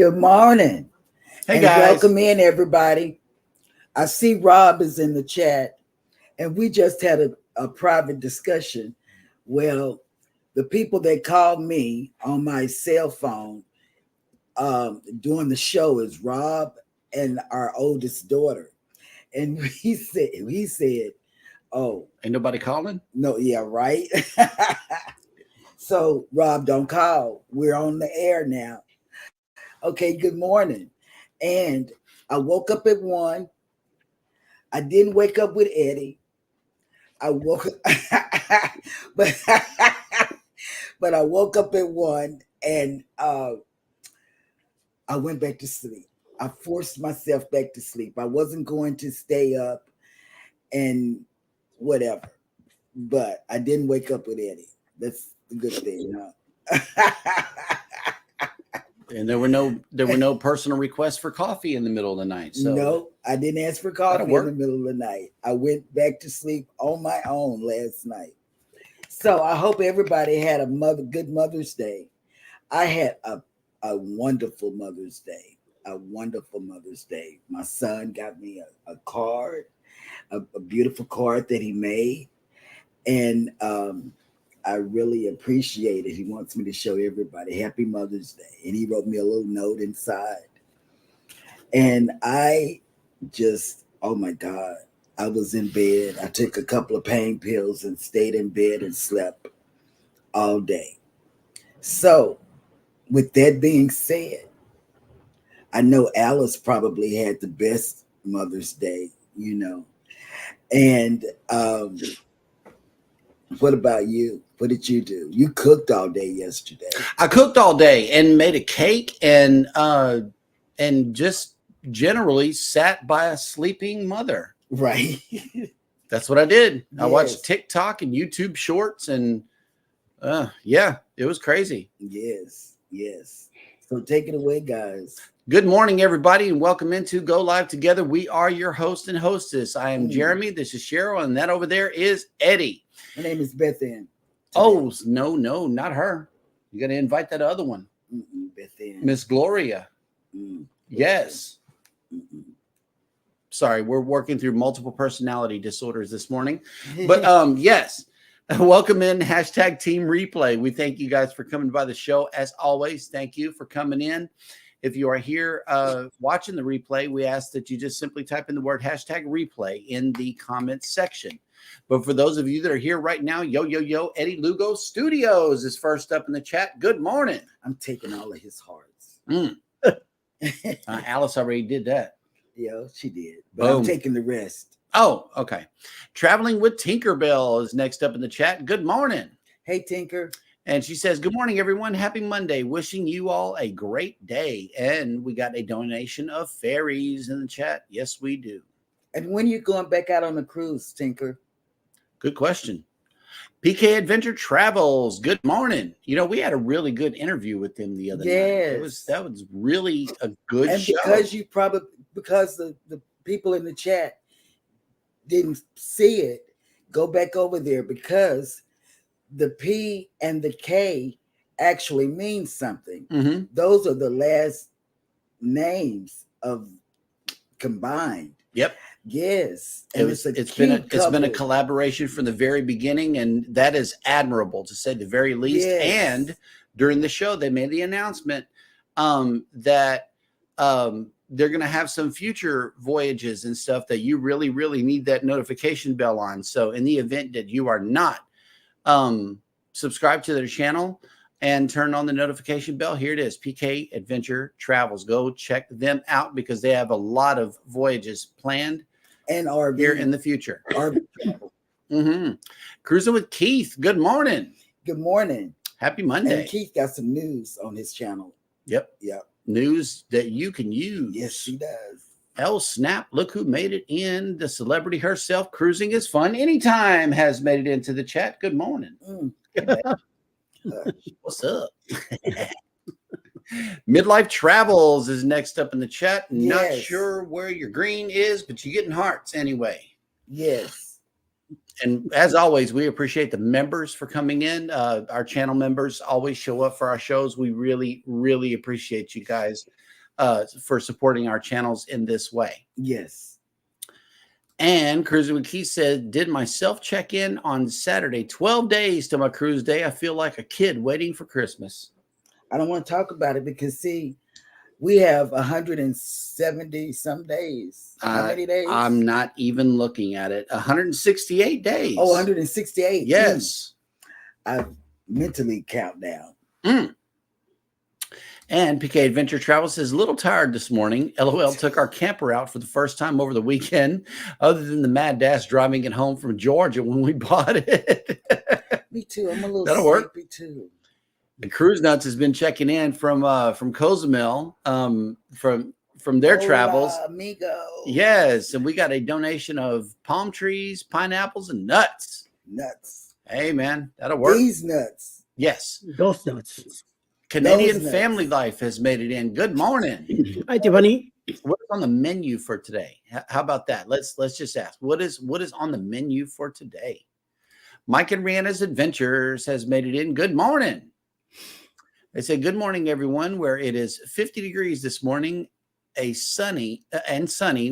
Good morning. Hey and guys. welcome in, everybody. I see Rob is in the chat, and we just had a private discussion. Well, the people that called me on my cell phone during the show is Rob and our oldest daughter. And he said, oh, Ain't nobody calling? no, yeah, right. So, Rob, don't call. We're on the air now. Okay, good morning. And I woke up at 1. I didn't wake up with Eddie. I woke but but I woke up at 1 and I went back to sleep. I forced myself back to sleep. I wasn't going to stay up and whatever. But I didn't wake up with Eddie. That's the good thing, huh? And there were no personal requests for coffee in the middle of the night. So no, I didn't ask for coffee in the middle of the night. I went back to sleep on my own last night. So I hope everybody had a good Mother's Day. I had a wonderful Mother's Day. A wonderful Mother's Day. My son got me a card, a beautiful card that he made. And I really appreciate it. He wants me to show everybody Happy Mother's Day. And he wrote me a little note inside. And I just, oh my God, I was in bed. I took a couple of pain pills and stayed in bed and slept all day. So, with that being said, I know Alice probably had the best Mother's Day, And what about you? What did you do? You cooked all day yesterday. I cooked all day and made a cake and just generally sat by a sleeping mother. Right. That's what I did. Yes. I watched TikTok and YouTube shorts and yeah, it was crazy. Yes. So take it away, guys. Good morning, everybody, and welcome into Go Live Together. We are your host and hostess. I am Jeremy. This is Cheryl, and that over there is Eddie. Her name is Beth Ann. Oh, no, not her. You got to invite that other one. Beth Ann. Miss Gloria. Yes. Sorry, we're working through multiple personality disorders this morning. But yes, welcome in #Team Replay. We thank you guys for coming by the show. As always, thank you for coming in. If you are here watching the replay, we ask that you just simply type in the word #replay in the comments section. But for those of you that are here right now, yo, Eddie Lugo Studios is first up in the chat. Good morning. I'm taking all of his hearts. Alice already did that. Yeah, she did. But boom. I'm taking the rest. Oh, okay. Traveling with Tinkerbell is next up in the chat. Good morning. Hey, Tinker. And she says, good morning, everyone. Happy Monday. Wishing you all a great day. And we got a donation of fairies in the chat. Yes, we do. And when are you going back out on the cruise, Tinker? Good question. PK Adventure Travels. Good morning. We had a really good interview with them the other night. That was really a good show. And because the people in the chat didn't see it, go back over there because the P and the K actually mean something. Mm-hmm. Those are the last names of combined. Yep. Yes. And it's been a collaboration from the very beginning, and that is admirable to say the very least. Yes. And during the show, they made the announcement that they're going to have some future voyages and stuff that you really, really need that notification bell on. So in the event that you are not subscribe to their channel and turn on the notification bell, here it is, PK Adventure Travels. Go check them out because they have a lot of voyages planned and here in the future. Cruising with Keith. Good morning. Good morning. Happy Monday. And Keith got some news on his channel. Yep. News that you can use. Yes, he does. Snap, look who made it in. The celebrity herself. Cruising is fun anytime has made it into the chat. Good morning. What's up? Midlife Travels is next up in the chat. Yes. Not sure where your green is, but you're getting hearts anyway. Yes. And as always, we appreciate the members for coming in. Our channel members always show up for our shows. We really, really appreciate you guys for supporting our channels in this way. Yes. And Cruising with Keith said, did my self check-in on Saturday, 12 days to my cruise day. I feel like a kid waiting for Christmas. I don't want to talk about it because, see, we have 170 some days. How many days? I'm not even looking at it. 168 days. Oh, 168. Yes. I mentally count down. And PK Adventure Travel says, a little tired this morning. LOL took our camper out for the first time over the weekend, other than the mad dash driving it home from Georgia when we bought it. Me too. I'm a little That'll work. sleepy too. The Cruise Nuts has been checking in from Cozumel, from their travels. Amigo. Yes, and we got a donation of palm trees, pineapples, and nuts. Nuts. Hey, man, that'll work. These nuts. Yes. Those nuts. Canadian Family Life has made it in. Good morning. Hi, Tiffany. What's on the menu for today? How about that? Let's just ask. What is on the menu for today? Mike and Rihanna's Adventures has made it in. Good morning. They say, good morning, everyone, where it is 50 degrees this morning, sunny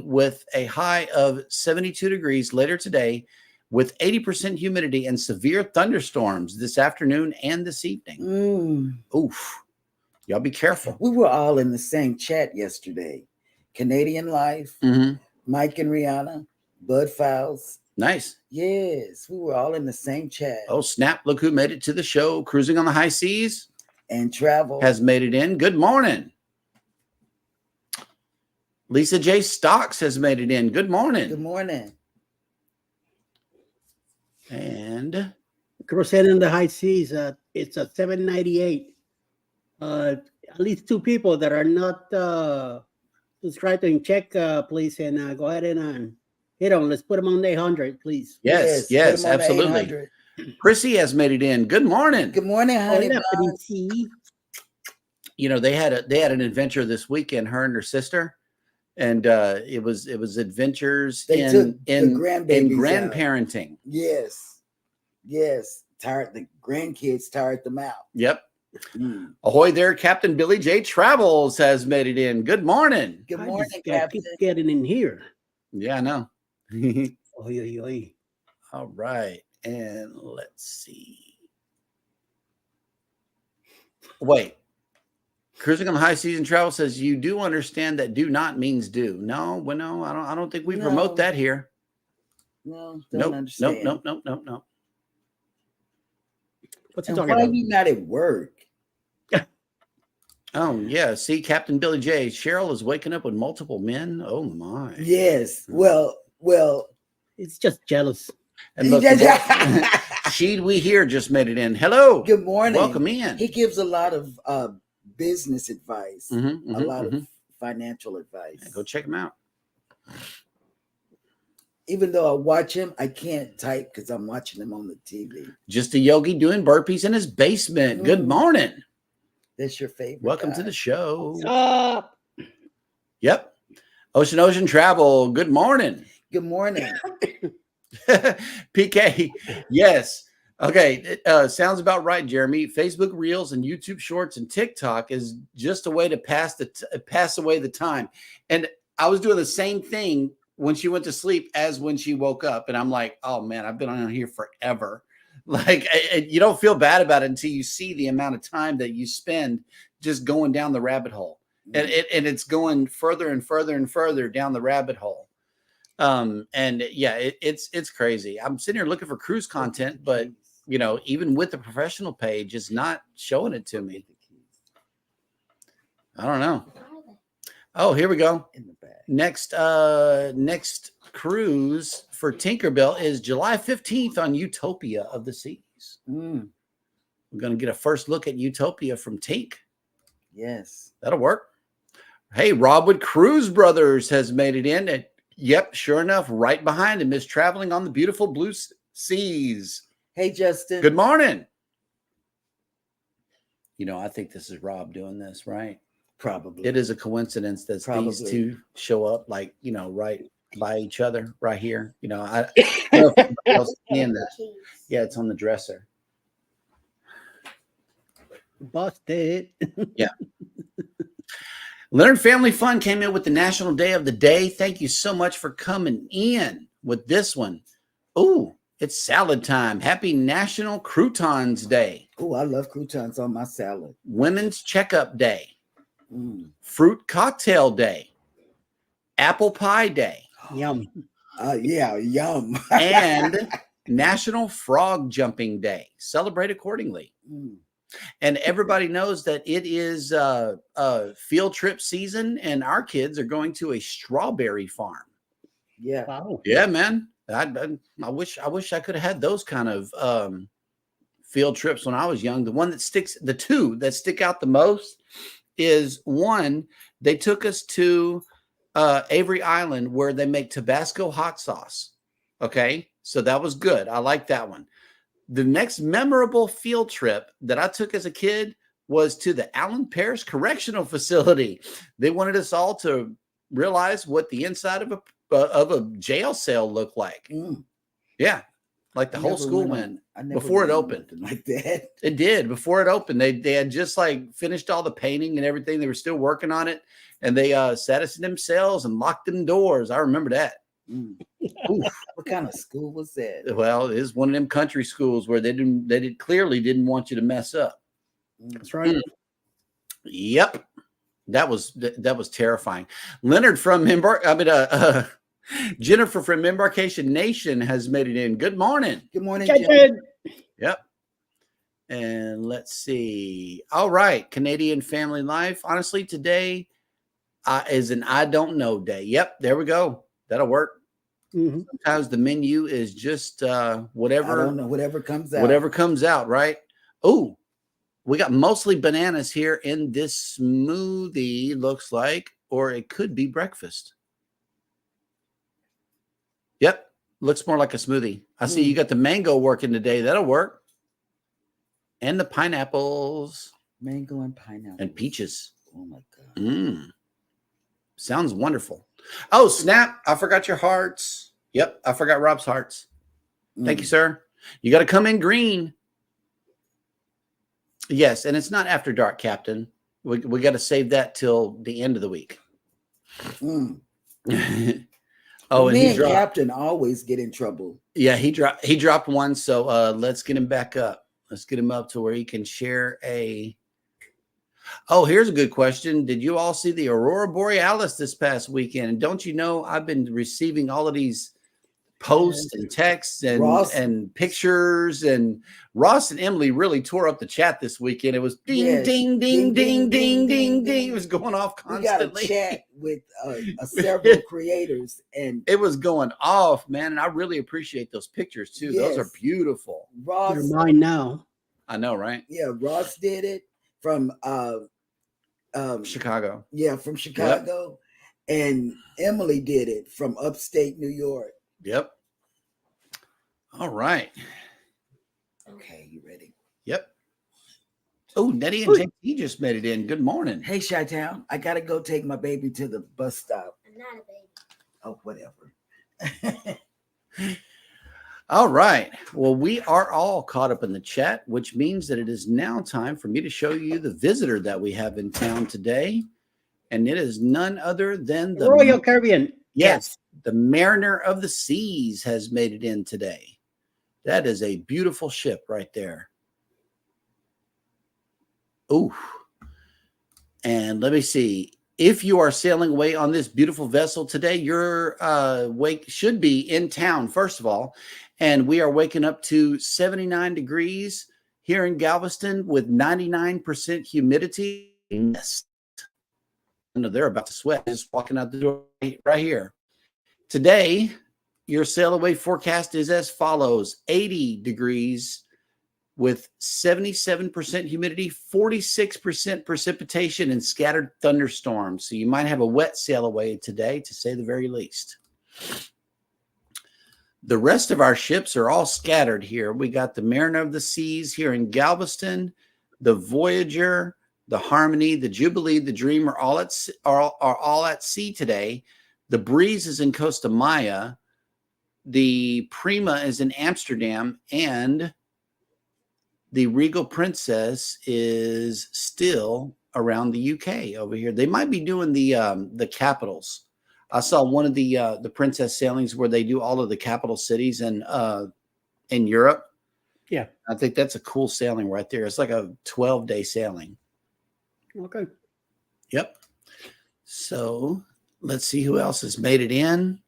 with a high of 72 degrees later today, with 80% humidity and severe thunderstorms this afternoon and this evening. Oof. Y'all be careful. We were all in the same chat yesterday. Canadian Life, Mike and Rihanna, Bud Files. Nice. Yes, we were all in the same chat. Oh, snap. Look who made it to the show. Cruising on the High Seas. And Travel has made it in. Good morning. Lisa J. Stocks has made it in. Good morning. Good morning. And Cruising in the High Seas, it's a 798. At least two people that are not subscribed and check, please, and go ahead and hit them. Let's put them on the 800, please. Yes, absolutely. Chrissy has made it in. Good morning. Good morning, honey. You know, they had an adventure this weekend, her and her sister, and it was adventures in grandparenting. Yes. The grandkids tired them out. Yep. Ahoy there, Captain Billy J. Travels has made it in. Good morning. Good morning, Captain. Keep getting in here. Yeah, I know. Oy. All right. And let's see. Wait. Cruising on the High Season Travel says, you do understand that do not means do. No, I don't think we promote that here. No, nope, understand. Nope. What's he talking about? Why are you not at work? Oh, yeah. See, Captain Billy J. Cheryl is waking up with multiple men. Oh, my. Yes. Well. It's just jealous. And look, Sheed We Here just made it in. Hello. Good morning. Welcome in. He gives a lot of business advice, a lot of financial advice. Yeah, go check him out. Even though I watch him, I can't type because I'm watching him on the TV. Just a yogi doing burpees in his basement. Good morning. That's your favorite. Welcome to the show. Yep. Ocean Travel. Good morning. Good morning. PK. Yes. Okay. Sounds about right, Jeremy. Facebook Reels and YouTube Shorts and TikTok is just a way to pass away the time. And I was doing the same thing when she went to sleep as when she woke up. And I'm like, oh man, I've been on here forever. Like you don't feel bad about it until you see the amount of time that you spend just going down the rabbit hole. And it's going further and further and further down the rabbit hole. And yeah, it's crazy. I'm sitting here looking for cruise content, but you know, even with the professional page, it's not showing it to me. I don't know. Oh, here we go. In the back. Next cruise for Tinkerbell is July 15th on Utopia of the Seas. We're going to get a first look at Utopia from Tink. Yes. That'll work. Hey, Robwood Cruise Brothers has made it in. And yep, sure enough, right behind him is traveling on the beautiful blue seas. Hey, Justin. Good morning. You know, I think this is Rob doing this, right? Probably. It is a coincidence that these two show up, like, you know, right by each other right here. You know, I don't know if anybody else can that. Yeah, it's on the dresser. Busted. Yeah. Leonard Family Fun came in with the National Day of the Day. Thank you so much for coming in with this one. Oh, it's salad time. Happy National Croutons Day. Oh, I love croutons on my salad. Women's Checkup Day. Fruit Cocktail Day. Apple Pie Day. Yum. Yeah, yum. And National Frog Jumping Day. Celebrate accordingly. And everybody knows that it is field trip season, and our kids are going to a strawberry farm. Yeah. Wow. Yeah, man. I wish I could have had those kind of field trips when I was young. The two that stick out the most is one, they took us to Avery Island where they make Tabasco hot sauce. Okay. So that was good. I like that one. The next memorable field trip that I took as a kid was to the Allen Parish Correctional Facility. They wanted us all to realize what the inside of a jail cell looked like. Yeah, like the whole school went before it opened. Like that. It did before it opened. They had just like finished all the painting and everything. They were still working on it, and they sat us in them cells and locked them doors. I remember that. What kind of school was that? Well, it was one of them country schools where they clearly didn't want you to mess up. That's right. Yep. That was terrifying. Leonard from Jennifer from Embarkation Nation has made it in. Good morning. Good morning, Jen. Yep. And let's see. All right. Canadian Family Life. Honestly, today is an I don't know day. Yep. There we go. That'll work. Sometimes the menu is just whatever. I don't know, whatever comes out. Whatever comes out, right? Oh, we got mostly bananas here in this smoothie, looks like, or it could be breakfast. Yep, looks more like a smoothie. I see you got the mango working today. That'll work. And the pineapples. Mango and pineapple. And peaches. Oh, my God. Sounds wonderful. Oh, snap. I forgot your hearts. Yep, I forgot Rob's hearts. Thank you, sir. You got to come in green. Yes, and it's not after dark, Captain. We got to save that till the end of the week. Oh, and me and Captain always get in trouble. Yeah, he dropped one, so let's get him back up. Let's get him up to where he can share a. Oh, here's a good question. Did you all see the Aurora Borealis this past weekend? And don't you know I've been receiving all of these posts and texts and pictures, and Ross and Emily really tore up the chat this weekend. It was ding, ding, ding, ding, ding, ding, ding. It was going off constantly. We got a chat with several creators, and it was going off, man. And I really appreciate those pictures too. Yes. Those are beautiful. Ross, they're mine now. I know, right? Yeah, Ross did it from Chicago. Yeah, from Chicago. Yep. And Emily did it from upstate New York. Yep. All right. Okay, you ready? Yep. Oh, Nettie and JT just made it in. Good morning. Hey, Chi-Town. I got to go take my baby to the bus stop. I'm not a baby. Oh, whatever. All right. Well, we are all caught up in the chat, which means that it is now time for me to show you the visitor that we have in town today. And it is none other than the Royal Caribbean. Yes. The Mariner of the Seas has made it in today. That is a beautiful ship right there. Ooh. And let me see. If you are sailing away on this beautiful vessel today, your wake should be in town, first of all. And we are waking up to 79 degrees here in Galveston with 99% humidity. Yes. I know they're about to sweat just walking out the door right here. Today, your sail away forecast is as follows: 80 degrees with 77% humidity, 46% precipitation, and scattered thunderstorms. So you might have a wet sail away today, to say the very least. The rest of our ships are all scattered here. We got the Mariner of the Seas here in Galveston, the Voyager, the Harmony, the Jubilee, the Dream are all at sea today. The Breeze is in Costa Maya. The Prima is in Amsterdam, and the Regal Princess is still around the UK over here. They might be doing the capitals. I saw one of the Princess sailings where they do all of the capital cities in Europe. Yeah. I think that's a cool sailing right there. It's like a 12-day sailing. Okay. Yep. So let's see who else has made it in.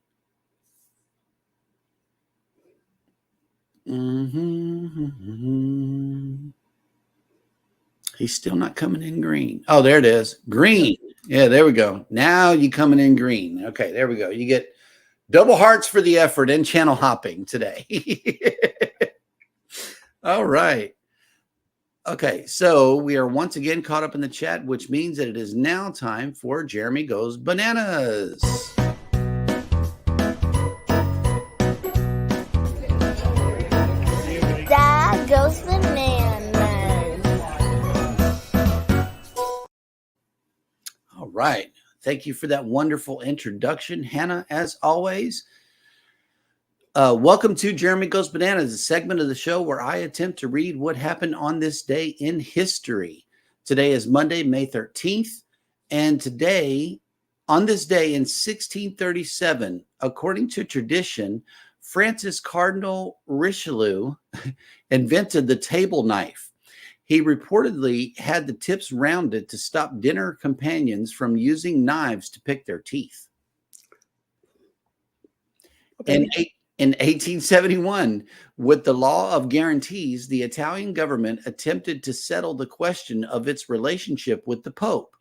He's still not coming in green. Oh, there it is. Green. Yeah, there we go. Now you coming in green. Okay, there we go. You get double hearts for the effort in channel hopping today. All right. Okay, so we are once again caught up in the chat, which means that it is now time for Jeremy Goes Bananas. Dad Goes Bananas. All right. Thank you for that wonderful introduction, Hannah, as always. Welcome to Jeremy Goes Bananas, a segment of the show where I attempt to read what happened on this day in history. Today is Monday, May 13th. And today, on this day in 1637, according to tradition, Francis Cardinal Richelieu invented the table knife. He reportedly had the tips rounded to stop dinner companions from using knives to pick their teeth. Okay. In 1871, with the law of guarantees, the Italian government attempted to settle the question of its relationship with the Pope,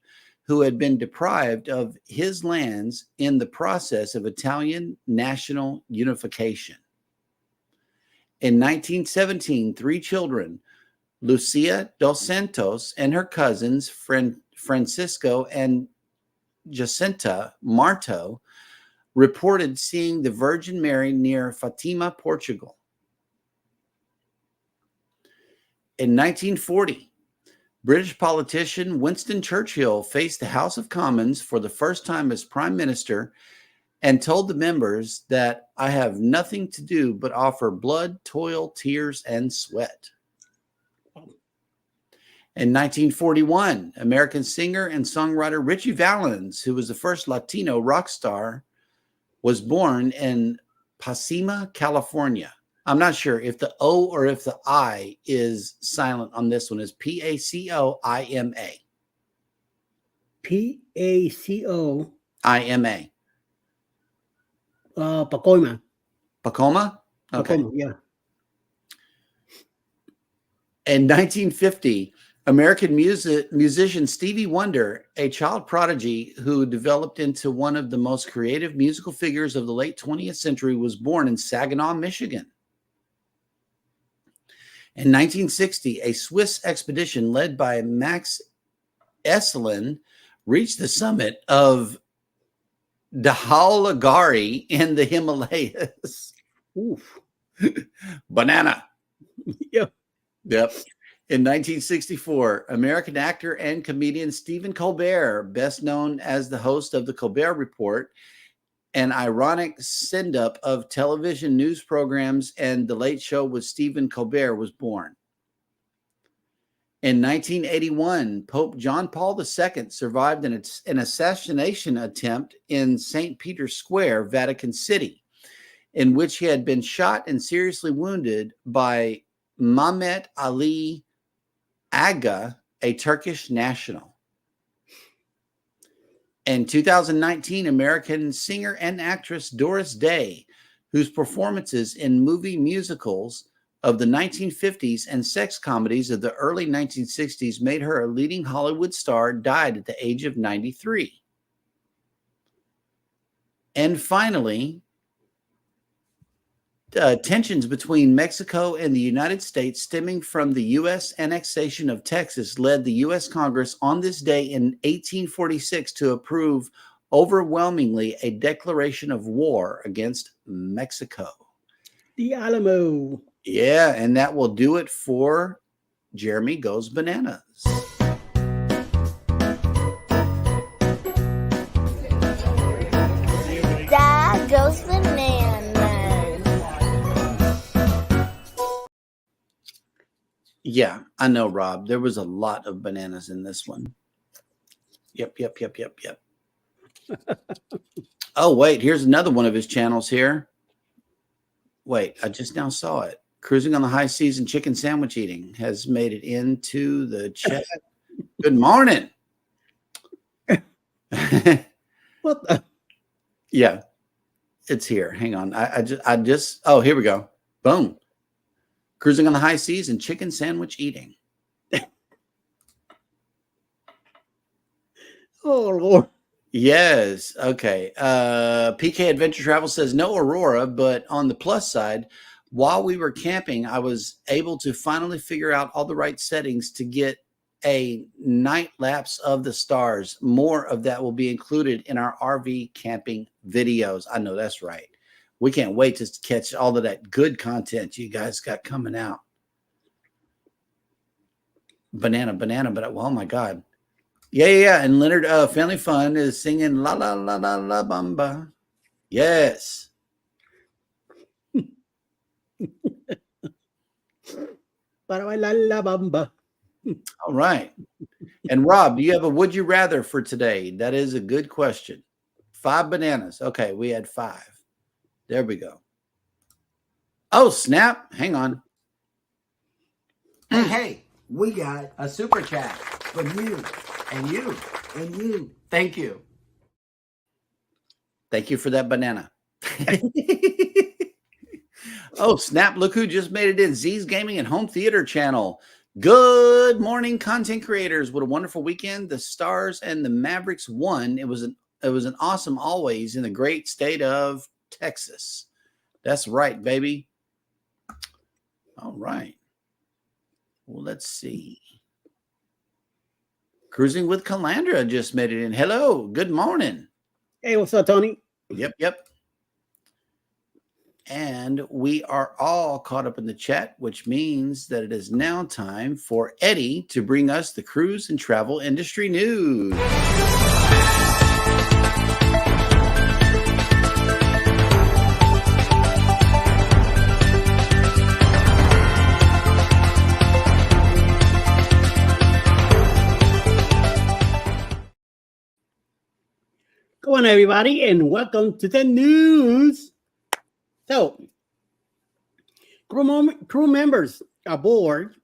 who had been deprived of his lands in the process of Italian national unification. In 1917, 3 children, Lucia dos Santos and her cousins, Francisco and Jacinta Marto, reported seeing the Virgin Mary near Fatima, Portugal. In 1940, British politician Winston Churchill faced the House of Commons for the first time as Prime Minister and told the members that I have nothing to do but offer blood, toil, tears, and sweat. In 1941, American singer and songwriter Richie Valens, who was the first Latino rock star, was born in Pasima, California. I'm not sure if the O or if the I is silent on this one. Is P-A-C-O-I-M-A. P-A-C-O-I-M-A. Pacoima. Pacoima? Okay. Pacoima, yeah. In 1950, American musician Stevie Wonder, a child prodigy who developed into one of the most creative musical figures of the late 20th century, was born in Saginaw, Michigan. In 1960, a Swiss expedition led by Max Esselin reached the summit of Dhaulagiri in the Himalayas. Oof. Banana. Yep. Yep. In 1964, American actor and comedian Stephen Colbert, best known as the host of The Colbert Report, an ironic send-up of television news programs and The Late Show with Stephen Colbert, was born. In 1981, Pope John Paul II survived an assassination attempt in St. Peter's Square, Vatican City, in which he had been shot and seriously wounded by Mehmet Ali Aga, a Turkish national. In 2019, American singer and actress Doris Day, whose performances in movie musicals of the 1950s and sex comedies of the early 1960s made her a leading Hollywood star, died at the age of 93. And finally, tensions between Mexico and the United States stemming from the U.S. annexation of Texas led the U.S. Congress on this day in 1846 to approve overwhelmingly a declaration of war against Mexico. The Alamo. Yeah, and that will do it for Jeremy Goes Bananas. Dad Goes Bananas. Yeah, I know, Rob. There was a lot of bananas in this one. Yep. Oh, wait, here's another one of his channels here. Wait, I just now saw it. Cruising on the High Seas and Chicken Sandwich Eating has made it into the chat. Good morning. What the? Yeah, it's here. Hang on. I just, oh, here we go. Boom. Cruising on the High Seas and Chicken Sandwich Eating. Oh, Lord. Yes. Okay. PK Adventure Travel says no Aurora, but on the plus side, while we were camping, I was able to finally figure out all the right settings to get a night lapse of the stars. More of that will be included in our RV camping videos. I know that's right. We can't wait to catch all of that good content you guys got coming out. Banana, but oh my God. Yeah. And Leonard Family Fun is singing La La La La La Bamba. Yes. Para bailar la bamba. All right. And Rob, do you have a would you rather for today? That is a good question. 5 bananas. Okay, we had 5. There we go. Oh, snap. Hang on. Hey, we got A super chat. from you And you. and you. Thank you. Thank you for that banana. Oh, snap. Look who just made it in. Z's Gaming and Home Theater Channel. Good morning, content creators. What a wonderful weekend. The Stars and the Mavericks won. It was an awesome always in the great state of Texas. That's right, baby. All right. Well, let's see. Cruising with Calandra just made it in. Hello. Good morning. Hey, what's up, Tony? Yep. And we are all caught up in the chat, which means that it is now time for Eddie to bring us the cruise and travel industry news. Come on, everybody, and welcome to the news. So, crew members aboard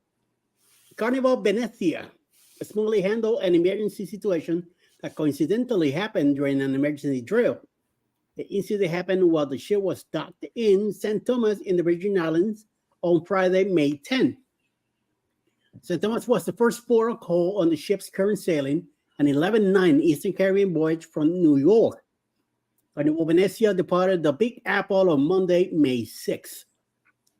Carnival Venezia smoothly handled an emergency situation that coincidentally happened during an emergency drill. The incident happened while the ship was docked in St. Thomas in the Virgin Islands on Friday, May 10. St. Thomas was the first port of call on the ship's current sailing, an 11-9 Eastern Caribbean voyage from New York. Carnival Venezia departed the Big Apple on Monday, May 6.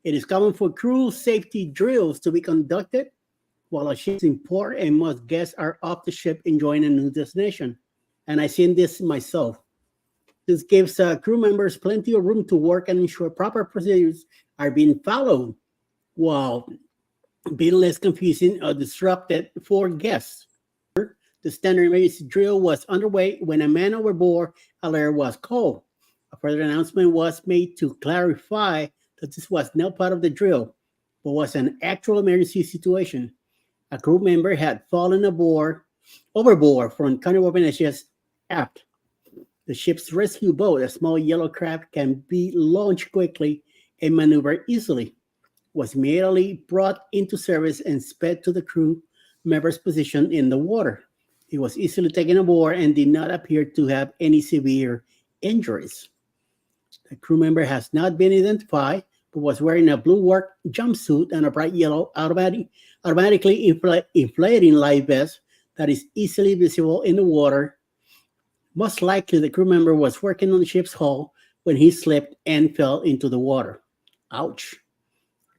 It is common for crew safety drills to be conducted while a ship is in port and most guests are off the ship enjoying a new destination. And I've seen this myself. This gives crew members plenty of room to work and ensure proper procedures are being followed while being less confusing or disrupted for guests. The standard emergency drill was underway when a man overboard alert was called. A further announcement was made to clarify that this was not part of the drill, but was an actual emergency situation. A crew member had fallen overboard from Carnival Venezia's aft. The ship's rescue boat, a small yellow craft, can be launched quickly and maneuvered easily, was immediately brought into service and sped to the crew member's position in the water. He was easily taken aboard and did not appear to have any severe injuries. The crew member has not been identified, but was wearing a blue work jumpsuit and a bright yellow automatically inflating life vest that is easily visible in the water. Most likely, the crew member was working on the ship's hull when he slipped and fell into the water. Ouch.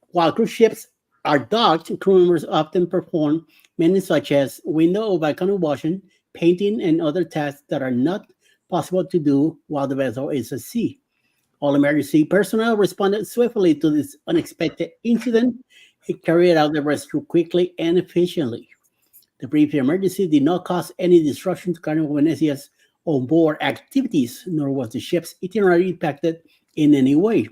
While cruise ships are docked, crew members often perform maintenance such as window or balcony washing, painting, and other tasks that are not possible to do while the vessel is at sea. All emergency personnel responded swiftly to this unexpected incident and carried out the rescue quickly and efficiently. The brief emergency did not cause any disruption to Carnival Venezia's onboard activities, nor was the ship's itinerary impacted in any way.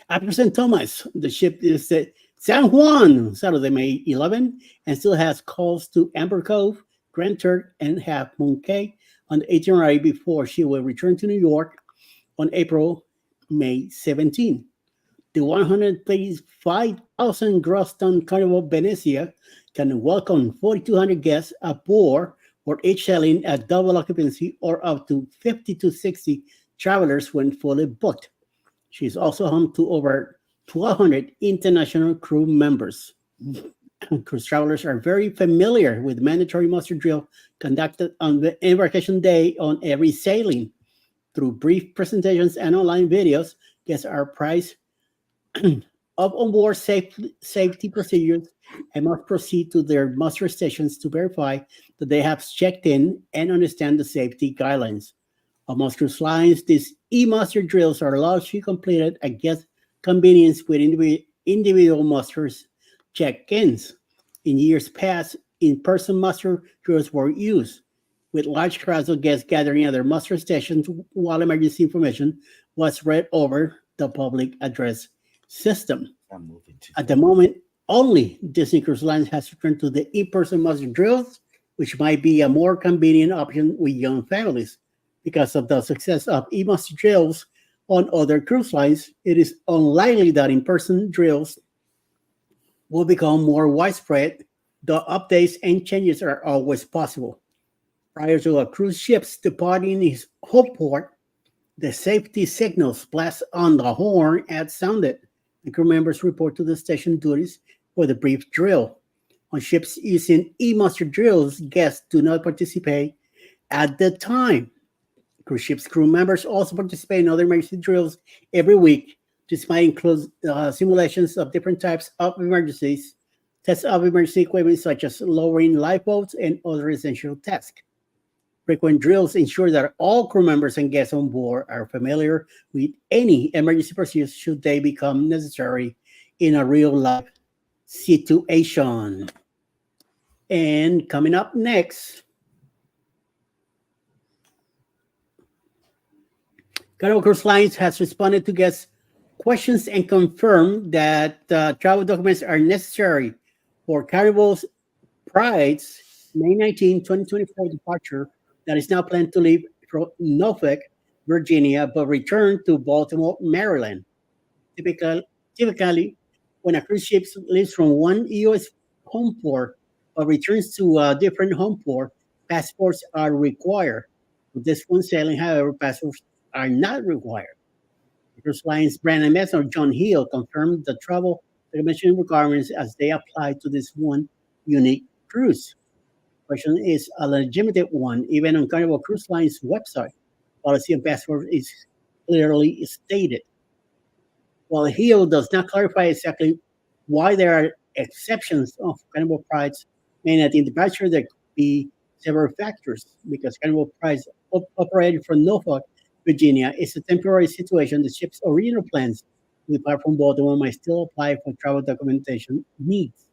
After St. Thomas, the ship is at San Juan, Saturday, May 11, and still has calls to Amber Cove, Grand Turk and Half Moon Cay on the itinerary before she will return to New York on May 17. The 135,000 gross ton Carnival Venezia can welcome 4,200 guests aboard for each sailing at double occupancy or up to 50 to 60 travelers when fully booked. She is also home to over 1,200 international crew members. Cruise travelers are very familiar with mandatory muster drill conducted on the embarkation day on every sailing. Through brief presentations and online videos, guests are apprised of onboard safety procedures and must proceed to their muster stations to verify that they have checked in and understand the safety guidelines. On most cruise lines, these e-muster drills are largely completed at guest convenience with individual musters check-ins. In years past, in-person muster drills were used, with large crowds of guests gathering at their muster stations while emergency information was read over the public address system. At the moment, only Disney Cruise Lines has returned to the in-person muster drills, which might be a more convenient option with young families. Because of the success of e-muster drills on other cruise lines, it is unlikely that in-person drills will become more widespread. The updates and changes are always possible. Prior to a cruise ship's departing its home port, the safety signals blast on the horn had sounded. The crew members report to the station duties for the brief drill. On ships using e-muster drills, guests do not participate at the time. Cruise ships crew members also participate in other emergency drills every week. This might include simulations of different types of emergencies, tests of emergency equipment such as lowering lifeboats, and other essential tasks. Frequent drills ensure that all crew members and guests on board are familiar with any emergency procedures should they become necessary in a real-life situation. And coming up next, Carnival Cruise Lines has responded to guests' questions and confirmed that travel documents are necessary for Carnival's Pride's May 19, 2024 departure that is now planned to leave from Norfolk, Virginia, but return to Baltimore, Maryland. Typically, when a cruise ship leaves from one U.S. home port but returns to a different home port, passports are required. With this one sailing, however, passports are not required. Cruise Line's brand ambassador John Hill confirmed the travel documentation requirements as they apply to this one unique cruise. Question is a legitimate one, even on Carnival Cruise Line's website. Policy on passport is clearly stated. While Hill does not clarify exactly why there are exceptions of Carnival Pride's May 19 departure, there could be several factors. Because Carnival Pride's operated from Norfolk, Virginia, is a temporary situation. The ship's original plans to depart from Baltimore might still apply for travel documentation needs.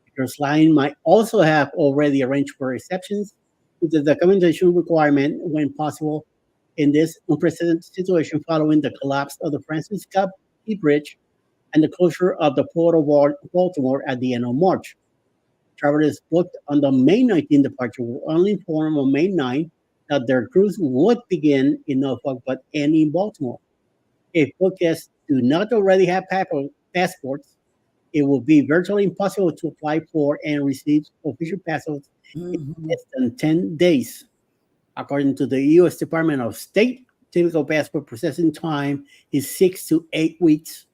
The cruise line might also have already arranged for exceptions to the documentation requirement when possible in this unprecedented situation following the collapse of the Francis Scott Key Bridge and the closure of the Port of Baltimore at the end of March. Travelers booked on the May 19 departure were only informed on May 9 that their cruise would begin in Norfolk but end in Baltimore. If booked guests do not already have passports, it will be virtually impossible to apply for and receive official passports in less than 10 days. According to the U.S. Department of State, typical passport processing time is 6 to 8 weeks.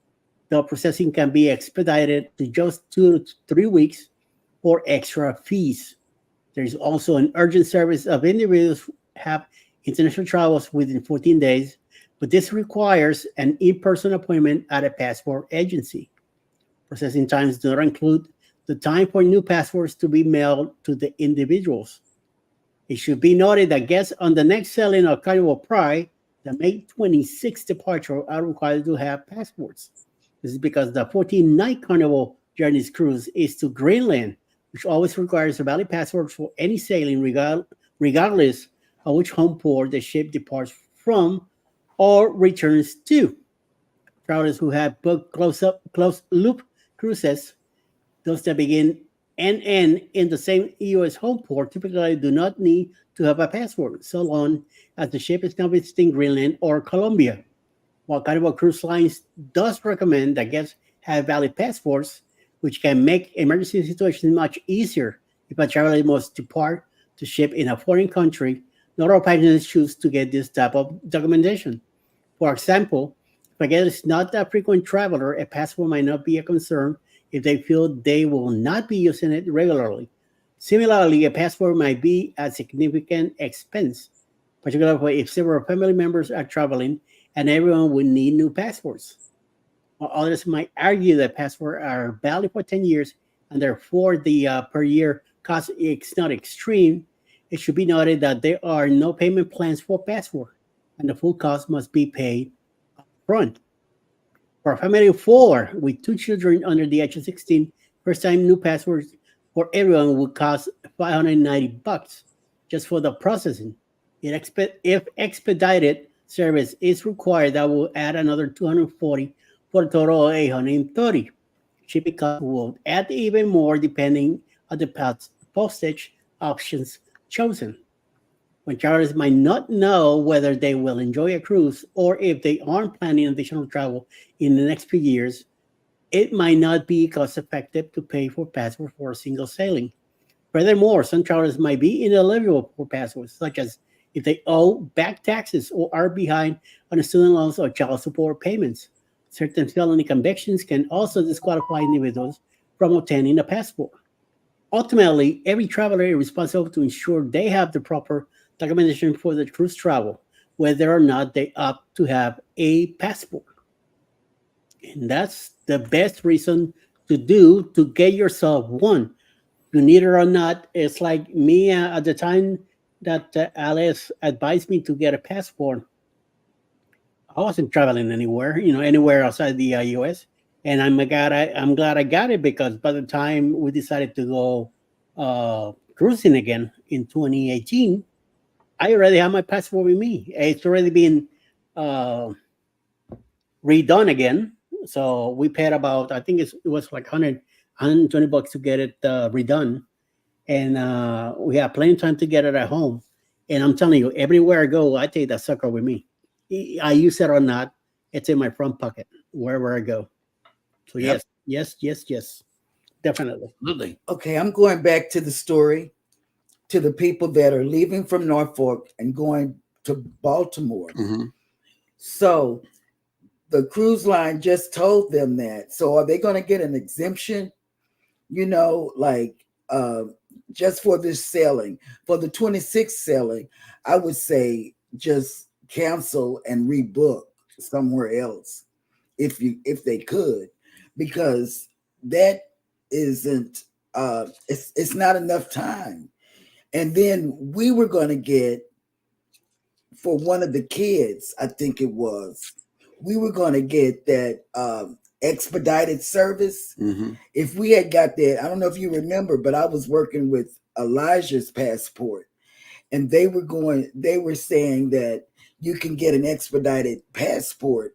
The processing can be expedited to just 2 to 3 weeks for extra fees. There is also an urgent service of individuals who have international travels within 14 days, but this requires an in-person appointment at a passport agency. Processing times do not include the time for new passports to be mailed to the individuals. It should be noted that guests on the next sailing of Carnival Pride, the May 26th departure, are required to have passports. This is because the 14-night Carnival Journeys cruise is to Greenland, which always requires a valid passport for any sailing, regardless of which home port the ship departs from or returns to. Travelers who have booked close-loop cruises, those that begin and in the same U.S. home port typically do not need to have a passport, so long as the ship is not visiting Greenland or Colombia. While Carnival Cruise Lines does recommend that guests have valid passports, which can make emergency situations much easier if a traveler must depart to ship in a foreign country, not all passengers choose to get this type of documentation. For example, if a guest is not a frequent traveler, a passport might not be a concern if they feel they will not be using it regularly. Similarly, a passport might be a significant expense, particularly if several family members are traveling and everyone would need new passports. While others might argue that passports are valid for 10 years and therefore the per year cost is not extreme, it should be noted that there are no payment plans for passport and the full cost must be paid upfront. For a family of four with two children under the age of 16, first time new passports for everyone would cost $590 just for the processing. If expedited service is required, that will add another 240 for a total of 830. Shipping costs will add even more depending on the postage options chosen. When travelers might not know whether they will enjoy a cruise or if they aren't planning additional travel in the next few years, it might not be cost effective to pay for passport for a single sailing. Furthermore, some travelers might be ineligible for passports, such as if they owe back taxes or are behind on student loans or child support payments. Certain felony convictions can also disqualify individuals from obtaining a passport. Ultimately, every traveler is responsible to ensure they have the proper documentation for the cruise travel, whether or not they opt to have a passport. And that's the best reason to do to get yourself one. You need it or not. It's like me at the time that Alice advised me to get a passport. I wasn't traveling anywhere, anywhere outside the U.S. And I'm glad I got it because by the time we decided to go cruising again in 2018, I already have my passport with me. It's already been uh, redone again. So we paid about, I think it was like 120 bucks to get it redone. And we have plenty of time to get it at home. And I'm telling you, everywhere I go, I take that sucker with me. I use it or not, it's in my front pocket wherever I go. So Yep. yes, definitely. Absolutely. Okay, I'm going back to the story to the people that are leaving from Norfolk and going to Baltimore. Mm-hmm. So the cruise line just told them that. So are they going to get an exemption? Like just for this sailing, for the 26th sailing, I would say just cancel and rebook somewhere else if they could, because that isn't it's not enough time. And then we were going to get, for one of the kids, I think it was, we were going to get that expedited service. Mm-hmm. If we had got that, I don't know if you remember, but I was working with Elijah's passport, and they were saying that you can get an expedited passport.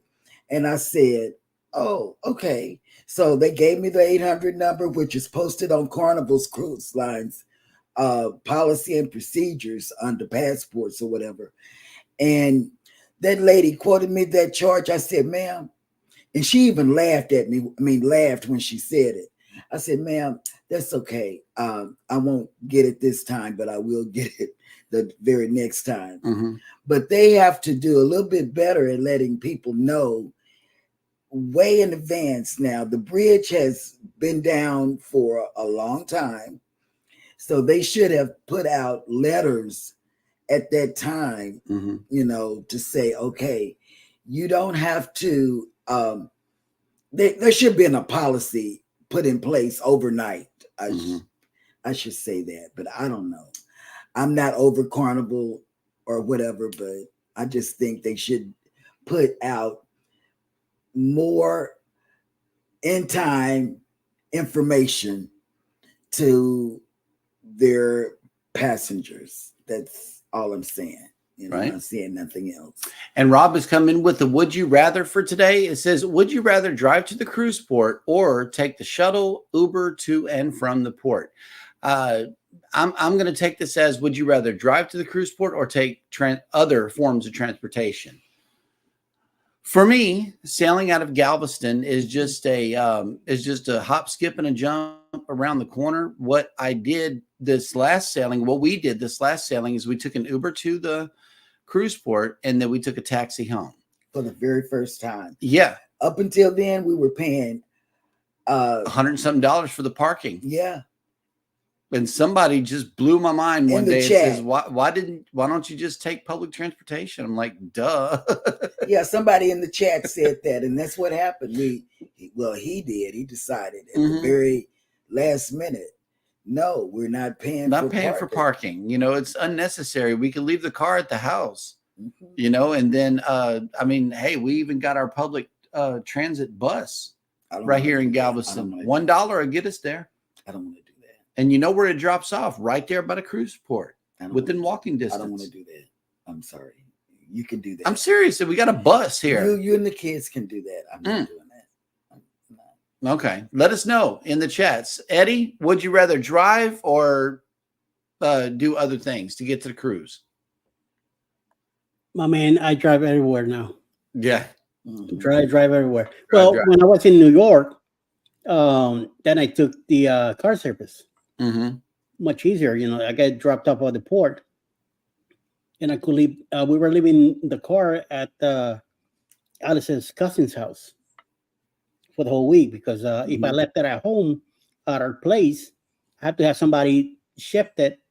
And I said, oh, okay. So they gave me the 800 number, which is posted on Carnival's Cruise Lines policy and procedures under passports or whatever. And that lady quoted me that charge. I said, ma'am, and she even laughed at me. I mean, laughed when she said it. I said, ma'am, that's okay. I won't get it this time, but I will get it the very next time. Mm-hmm. But they have to do a little bit better at letting people know way in advance. Now, the bridge has been down for a long time, so they should have put out letters at that time, mm-hmm. To say, okay, you don't have to, there should be a policy put in place overnight. I should say that, but I don't know. I'm not over Carnival or whatever, but I just think they should put out more in time information to their passengers. That's all I'm saying. Right. Not saying nothing else. And Rob has come in with the would you rather for today. It says, would you rather drive to the cruise port or take the shuttle Uber to and from the port? I'm going to take this as, would you rather drive to the cruise port or take other forms of transportation? For me, sailing out of Galveston is just a hop, skip, and a jump around the corner. What we did this last sailing is we took an Uber to the cruise port and then we took a taxi home for the very first time. Yeah. Up until then, we were paying $100 and something for the parking. Yeah. And somebody just blew my mind one day and says, why don't you just take public transportation? I'm like, duh. Yeah, somebody in the chat said that, and that's what happened. He did. He decided at the very last minute, no, we're not paying for parking. You know, it's unnecessary. We can leave the car at the house, you know, and then, hey, we even got our public transit bus right here in Galveston. $1 will get us there. I don't want to do that. And you know where it drops off? Right there by the cruise port, within walking distance. I don't want to do that. I'm sorry. You can do that. I'm serious. We got a bus here. You and the kids can do that. I'm not doing that. Okay. Let us know in the chats. Eddie, would you rather drive or do other things to get to the cruise? My man, I drive everywhere now. Yeah. Drive everywhere. When I was in New York, then I took the car service. Much easier, you know. I got dropped off at the port, and I could leave. We were leaving the car at Alice's cousin's house for the whole week because if I left it at home at our place, I had to have somebody shift it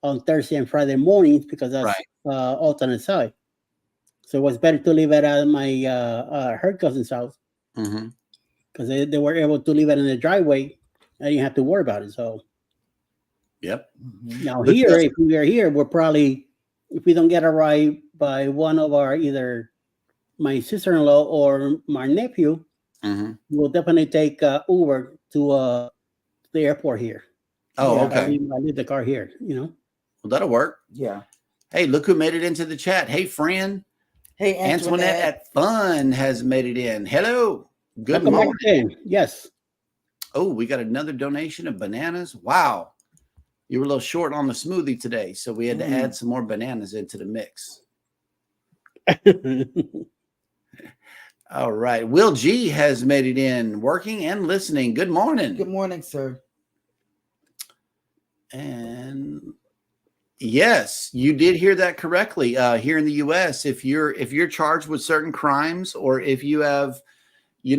on Thursday and Friday mornings because that's alternate side. So it was better to leave it at my her cousin's house because they were able to leave it in the driveway. I didn't have to worry about it. So. Yep. Now here, if we are here, we're probably, if we don't get a ride by one of our, either my sister-in-law or my nephew, we'll definitely take Uber to the airport here. Oh, okay. I leave the car here, you know. Well, that'll work. Yeah. Hey, look who made it into the chat. Hey, friend. Hey, Antoinette at Fun has made it in. Hello. Good morning. Yes. Oh, we got another donation of bananas. Wow. You were a little short on the smoothie today, so we had to add some more bananas into the mix. All right. Will G has made it in, working and listening. Good morning. Good morning, sir. And yes, you did hear that correctly. Here in the U.S., if you're charged with certain crimes, or if you have, if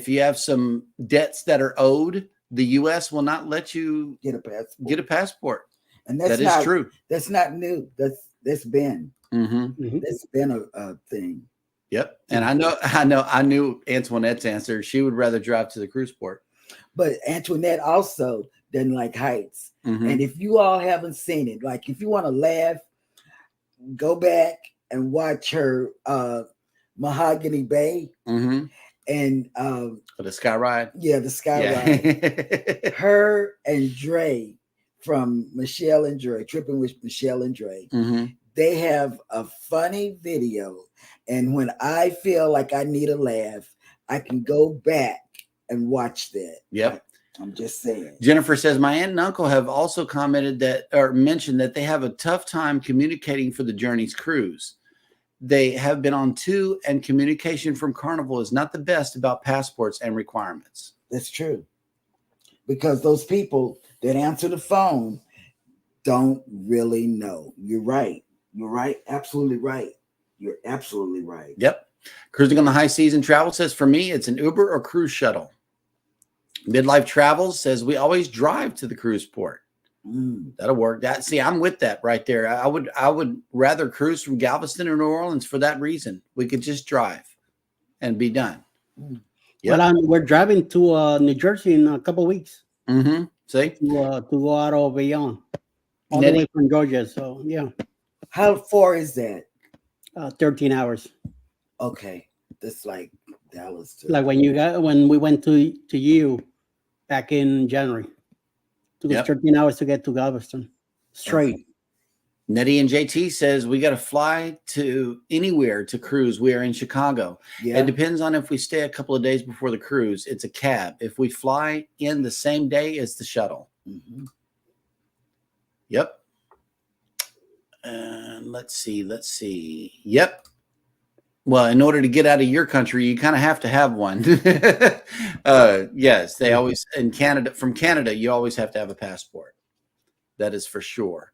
you have some debts that are owed, the U.S. will not let you get a passport. And that is true. That's not new. That's been. That's been a thing. Yep. And I knew Antoinette's answer. She would rather drive to the cruise port. But Antoinette also doesn't like heights. And if you all haven't seen it, like if you want to laugh, go back and watch her Mahogany Bay. And the Sky Ride. Yeah, the Sky Ride. Her and Dre from Michelle and Dre, Tripping with Michelle and Dre. They have a funny video. And when I feel like I need a laugh, I can go back and watch that. Yep. I'm just saying. Jennifer says, my aunt and uncle have also commented that, or mentioned that they have a tough time communicating for the Journey's cruise. They have been on 2, and communication from Carnival is not the best about passports and requirements. That's true. Because those people that answer the phone don't really know. You're right. You're right. Absolutely right. You're absolutely right. Yep. Cruising on the High Seas and Travel says, for me, it's an Uber or cruise shuttle. Midlife Travels says, we always drive to the cruise port. That'll work. I'm with that right there. I would rather cruise from Galveston or New Orleans for that reason. We could just drive and be done. Yep. Well, we're driving to New Jersey in a couple of weeks. See? To go out of Bayonne, all the way from Georgia. So yeah. How far is that? 13 hours. Okay, that's like Dallas too. Like when we went to you back in January. Took us 13 hours to get to Galveston straight. Nettie and JT says we got to fly to anywhere to cruise. We are in Chicago. Yeah. It depends on if we stay a couple of days before the cruise. It's a cab. If we fly in the same day, it's the shuttle. Mm-hmm. Yep. And let's see. Yep. Well, in order to get out of your country, you kind of have to have one. Yes, they always in Canada. From Canada, you always have to have a passport. That is for sure.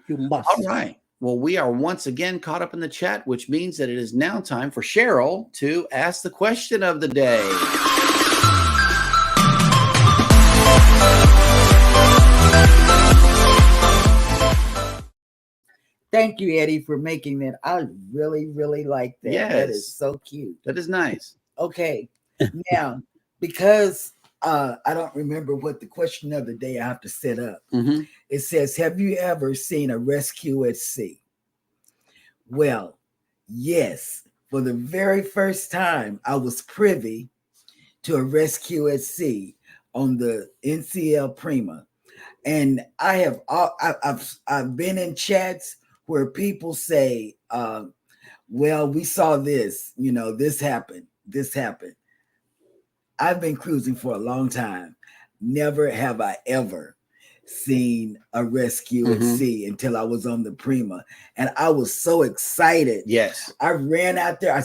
You must. All right. Well, we are once again caught up in the chat, which means that it is now time for Cheryl to ask the question of the day. Thank you, Eddie, for making that. I really, really like that. Yes. That is so cute. That is nice. Okay. Now, because I don't remember what the question of the day I have to set up. Mm-hmm. It says, have you ever seen a rescue at sea? Well, yes. For the very first time, I was privy to a rescue at sea on the NCL Prima. And I've been in chats where people say, well, we saw this, this happened. I've been cruising for a long time. Never have I ever seen a rescue at sea until I was on the Prima. And I was so excited. Yes. I ran out there. I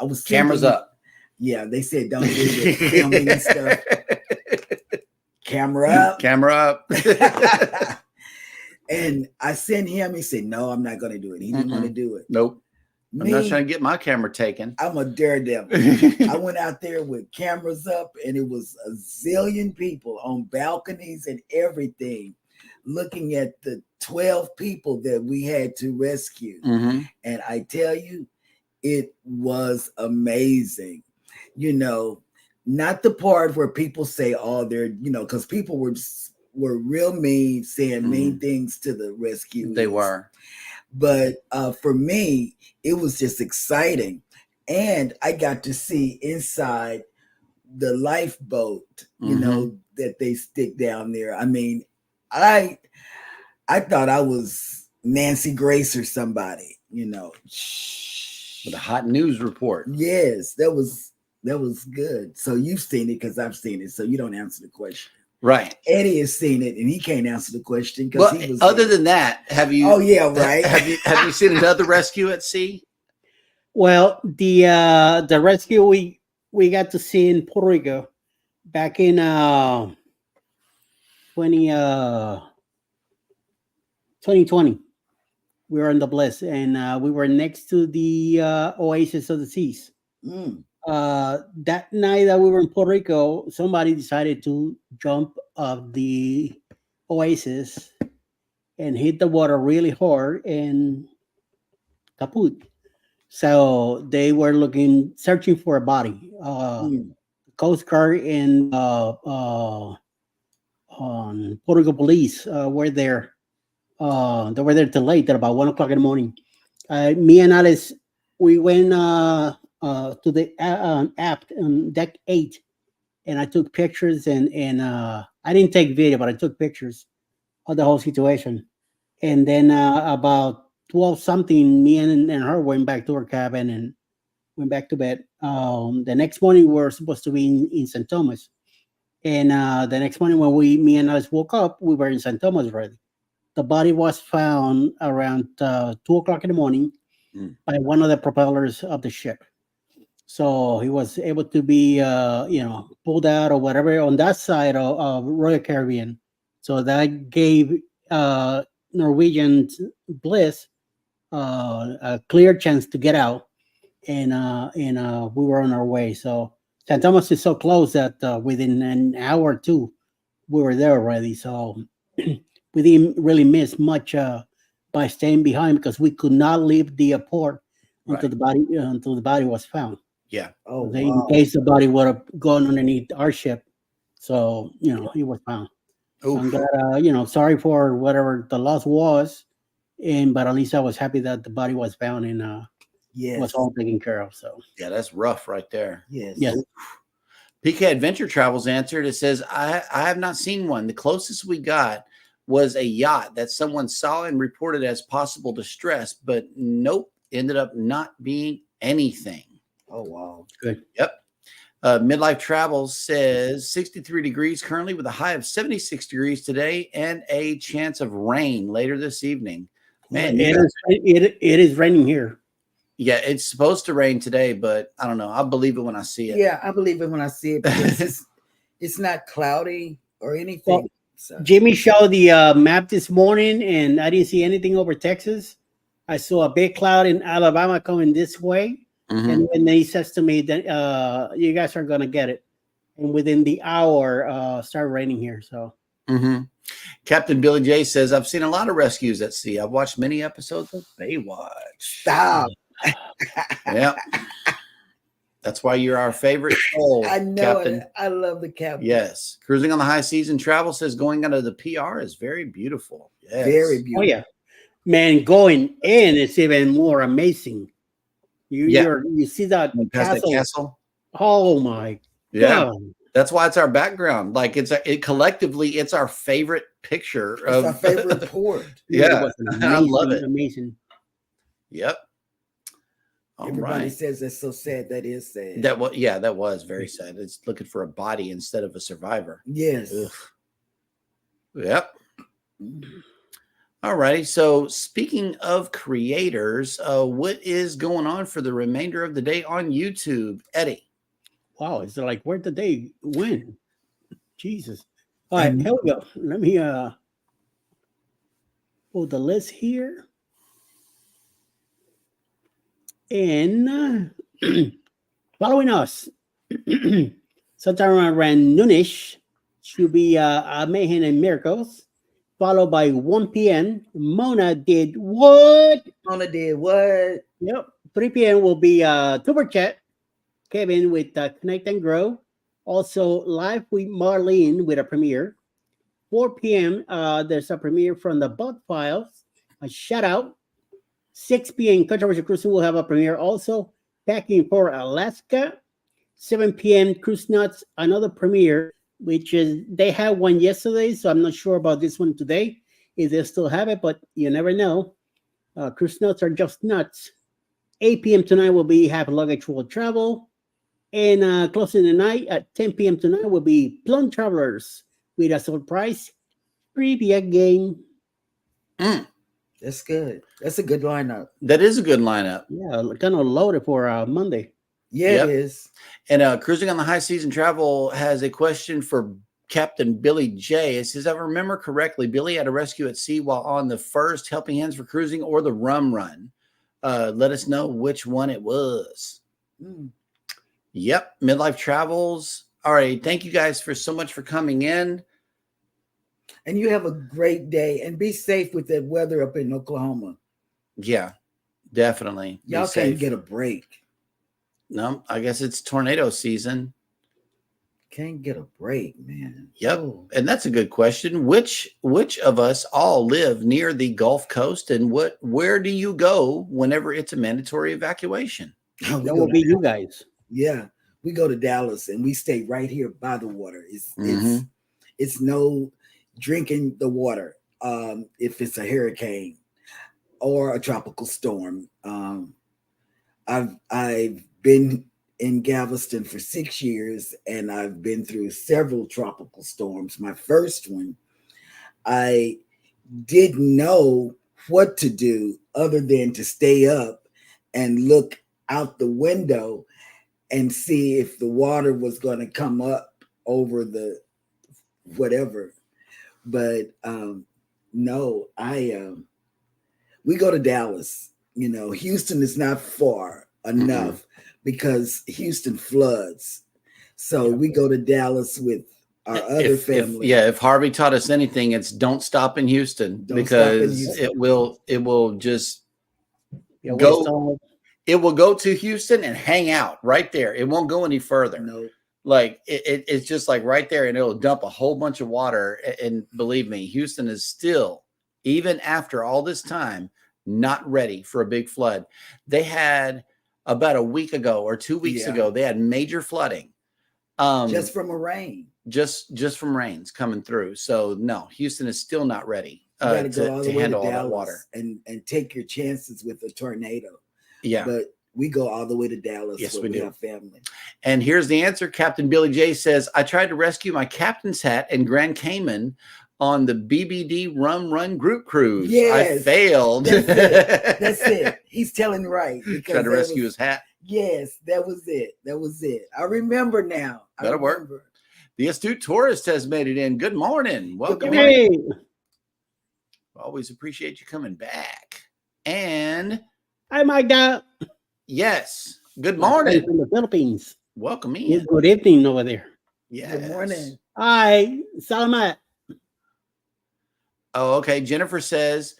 was cameras up. Yeah, they said don't do this filming and stuff. Camera up. And I sent him. He said, no, I'm not going to do it. He didn't want to do it. Nope. I'm not trying to get my camera taken. I'm a daredevil. I went out there with cameras up, and it was a zillion people on balconies and everything looking at the 12 people that we had to rescue. Mm-hmm. And I tell you, it was amazing. Not the part where people say, oh, they're, because people were real mean, saying mean things to the rescue. They were. But for me, it was just exciting. And I got to see inside the lifeboat, that they stick down there. I mean, I thought I was Nancy Grace or somebody, With a hot news report. Yes, that was good. So you've seen it because I've seen it. So you don't answer the question. Right. Eddie has seen it and he can't answer the question because well, he was other than that, have you? Oh yeah, right. Have you seen another rescue at sea? Well, the rescue we got to see in Puerto Rico back in 2020. We were in the Bliss, and we were next to the Oasis of the Seas. That night that we were in Puerto Rico, somebody decided to jump off the Oasis and hit the water really hard and kaput. So they were searching for a body. Coast Guard and Puerto Rico police were there. They were there till late, at about 1 o'clock in the morning. Me and Alice, we went to the aft on deck 8, and I took pictures. And I didn't take video, but I took pictures of the whole situation. And then about 12 something, me and her went back to our cabin and went back to bed. The next morning, we were supposed to be in St. Thomas. And the next morning when me and Alice woke up, we were in St. Thomas already. The body was found around 2 o'clock in the morning by one of the propellers of the ship. So he was able to be, pulled out or whatever on that side of Royal Caribbean. So that gave Norwegian Bliss a clear chance to get out, and we were on our way. So St. Thomas is so close that within an hour or two, we were there already. So we didn't really miss much by staying behind because we could not leave the port until the body was found. Yeah. Oh, in case the body would have gone underneath our ship. So he was found. So I'm glad, sorry for whatever the loss was, but at least I was happy that the body was found and was all taken care of. So yeah, that's rough right there. Yes. PK Adventure Travels answered. It says, I have not seen one. The closest we got was a yacht that someone saw and reported as possible distress, but nope, ended up not being anything. Oh, wow. Good. Yep. Midlife Travels says 63 degrees currently with a high of 76 degrees today and a chance of rain later this evening. Man, it is raining here. Yeah, it's supposed to rain today, but I don't know. I'll believe it when I see it. Yeah, I believe it when I see it because it's not cloudy or anything. Well, Jimmy showed the map this morning, and I didn't see anything over Texas. I saw a big cloud in Alabama coming this way. And then he says to me that you guys are going to get it. And within the hour, start raining here. So Captain Billy J says, I've seen a lot of rescues at sea. I've watched many episodes of Baywatch. Stop. Yeah. That's why you're our favorite soul, I know Captain. it. I love the captain. Yes. Cruising on the High Seas and Travel says going under the PR is very beautiful. Yes. Very beautiful. Oh, yeah. Man, going in is even more amazing. You see that castle. Oh my God. That's why it's our background. Like collectively, it's our favorite picture of our favorite port. Yeah. I love it. Amazing. Yep. Everybody says that's so sad. That is sad. That was very sad. It's looking for a body instead of a survivor. Yes. Ugh. Yep. All righty. So speaking of creators, what is going on for the remainder of the day on YouTube, Eddie? Wow, it's like where did they win? Jesus. All right, here we go. Let me pull the list here. And following us, sometime around noonish, should be Mayhem and Miracles. Followed by 1 p.m. Mona did what? Mona did what? Yep. 3 p.m. will be Tuber Chat. Kevin with Connect and Grow. Also live with Marlene with a premiere. 4 p.m. There's a premiere from the Bot Files. A shout out. 6 p.m. Controversial Cruising will have a premiere also. Packing for Alaska. 7 p.m. Cruise Nuts, another premiere, which is they had one yesterday, so I'm not sure about this one today if they still have it, but you never know. Cruise Nuts are just nuts. 8 p.m. tonight will be Have Luggage World Travel. And closing the night at 10 p.m. tonight will be Plum Travelers with a surprise trivia game. That's good. That's a good lineup. That is a good lineup. Yeah, kind of loaded for Monday. Yeah, It is. And Cruising on the High Seas and Travel has a question for Captain Billy J. It says, if I remember correctly, Billy had a rescue at sea while on the first Helping Hands for Cruising or the Rum Run. Let us know which one it was. Yep. Midlife Travels. All right. Thank you guys so much for coming in. And you have a great day and be safe with that weather up in Oklahoma. Yeah, definitely. Y'all can't get a break. No, I guess it's tornado season. Can't get a break, man. Yep. Oh. And that's a good question. Which of us all live near the Gulf Coast, and where do you go whenever it's a mandatory evacuation? That will be you guys. Yeah. We go to Dallas and we stay right here by the water. It's no drinking the water if it's a hurricane or a tropical storm. I've been in Galveston for 6 years, and I've been through several tropical storms. My first one, I didn't know what to do other than to stay up and look out the window and see if the water was going to come up over the whatever. But no, we go to Dallas. You know, Houston is not far enough because Houston floods. So we go to Dallas with our other family. If Harvey taught us anything, it's don't stop in Houston because it will just go. It will go to Houston and hang out right there. It won't go any further. No. Like it's just like right there, and it'll dump a whole bunch of water. And believe me, Houston is still, even after all this time, not ready for a big flood. They had about a week ago or 2 weeks ago, they had major flooding. Just from a rain. Just from rains coming through. So no, Houston is still not ready You got to go all the way to handle all that Dallas water and take your chances with a tornado. Yeah, but we go all the way to Dallas. Yes, where we do. Have family. And here's the answer. Captain Billy J says, I tried to rescue my captain's hat in Grand Cayman on the BBD Rum Run group cruise. Yes, I failed. That's it. That's it. He's telling right. Tried to rescue his hat. Yes, that was it. That was it. I remember now. That'll work. The astute tourist has made it in. Good morning. Welcome. Hey. Always appreciate you coming back. And hi, Magda. Yes. Good morning. From the Philippines. Welcome in. Good evening over there. Yes. Good morning. Hi, Salamat. Oh, okay. Jennifer says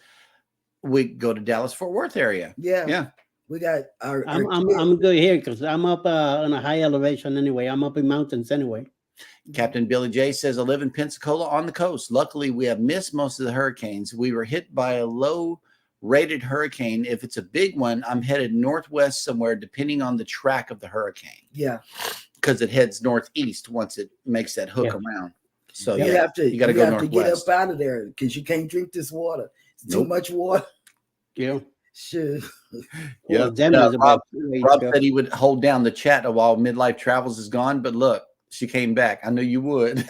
we go to Dallas Fort Worth area. Yeah. We got I'm good here because I'm up on a high elevation anyway. I'm up in mountains anyway. Captain Billy J says, I live in Pensacola on the coast. Luckily, we have missed most of the hurricanes. We were hit by a low-rated hurricane. If it's a big one, I'm headed northwest somewhere, depending on the track of the hurricane. Yeah. Because it heads northeast once it makes that hook around. So you got to go northwest. To get up out of there because you can't drink this water. It's too much water. Yeah. Sure. Yeah. Rob said he would hold down the chat while Midlife Travels is gone, but look, she came back. I knew you would.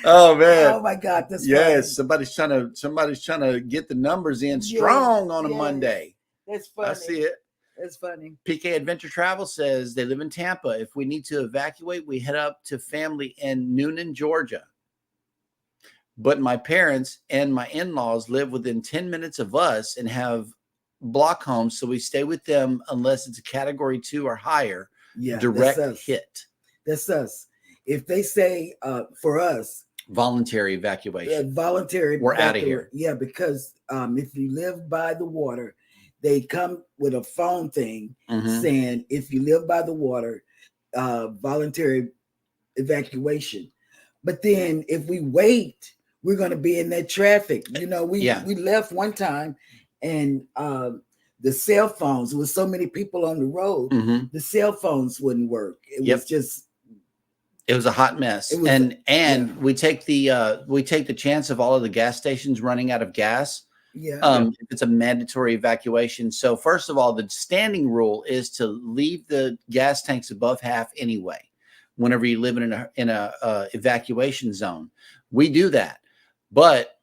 Oh man! Oh my God! That's yes. Funny. Somebody's trying to get the numbers in strong on a Monday. That's funny. I see it. That's funny. PK Adventure Travel says they live in Tampa. If we need to evacuate, we head up to family in Noonan, Georgia. But my parents and my in-laws live within 10 minutes of us and have block homes, so we stay with them unless it's a category 2 or higher. Yeah, direct hit. That's us. If they say for us, voluntary evacuation. We're out of here. Yeah, because if you live by the water, they come with a phone thing saying if you live by the water, voluntary evacuation. But then if we wait, we're going to be in that traffic. You know, we left one time and the cell phones, there was so many people on the road, the cell phones wouldn't work. It was a hot mess. And we take the chance of all of the gas stations running out of gas. If it's a mandatory evacuation. So first of all, the standing rule is to leave the gas tanks above half anyway. Whenever you live in a evacuation zone, we do that. But